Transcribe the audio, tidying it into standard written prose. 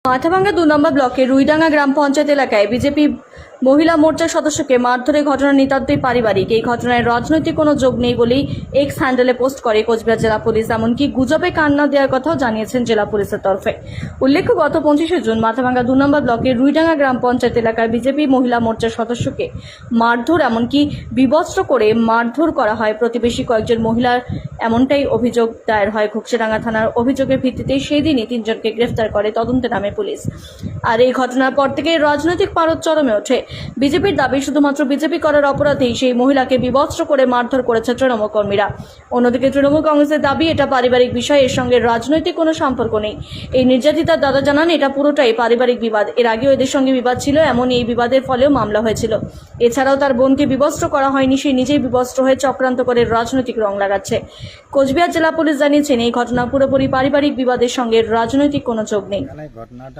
মাথাভাঙ্গা 2 নম্বর ব্লকের রুইডাঙ্গা গ্রাম পঞ্চায়েত এলাকায় বিজেপি মহিলা মোর্চার সদস্যকে মারধরের ঘটনা নিতান্তই পারিবারিক। এই ঘটনায় রাজনৈতিক কোনো যোগ নেই বলেই এক্স হ্যান্ডেলে পোস্ট করে কোচবিহার জেলা পুলিশ। এমনকি গুজবে কান না দেওয়ার কথাও জানিয়েছেন জেলা পুলিশের তরফে। উল্লেখ্য, গত 25শে জুন মাথাভাঙ্গা 2 নম্বর ব্লকের রুইডাঙ্গা গ্রাম পঞ্চায়েত এলাকায় বিজেপি মহিলা মোর্চার সদস্যকে মারধর, এমনকি বিবস্ত্র করে মারধর করা হয় প্রতিবেশী কয়েকজন মহিলার। এমনটাই অভিযোগ দায়ের হয় ঘুকসেডাঙ্গা থানার। অভিযোগের ভিত্তিতে সেই দিনই 3 জনকে গ্রেফতার করে তদন্তে নামে পুলিশ। আর এই ঘটনার পর থেকে রাজনৈতিক পারদ চরমে ওঠে। বিজেপির দাবি, শুধুমাত্র বিজেপি করার অপরাধেই সেই মহিলাকে বিবস্ত্র করে মারধর করেছে তৃণমূল কর্মীরা। অন্যদিকে তৃণমূল কংগ্রেসের দাবি, এটা পারিবারিক বিষয়, এর সঙ্গে রাজনৈতিক কোনো সম্পর্ক নেই। এই নির্যাতিতার দাদা জানান, এটা পুরোটাই পারিবারিক বিবাদ। এর আগেও এদের সঙ্গে বিবাদ ছিল, এমন এই বিবাদের ফলেও মামলা হয়েছিল। এছাড়াও তার বোনকে বিবস্ত্র করা হয়নি, সে নিজেই বিবস্ত্র হয়ে চক্রান্ত করে রাজনৈতিক রং লাগাচ্ছে। কোচবিহার জেলা পুলিশ জানিয়েছেন, এই ঘটনা পুরোপুরি পারিবারিক বিবাদের সঙ্গে রাজনৈতিক কোনো যোগ নেই।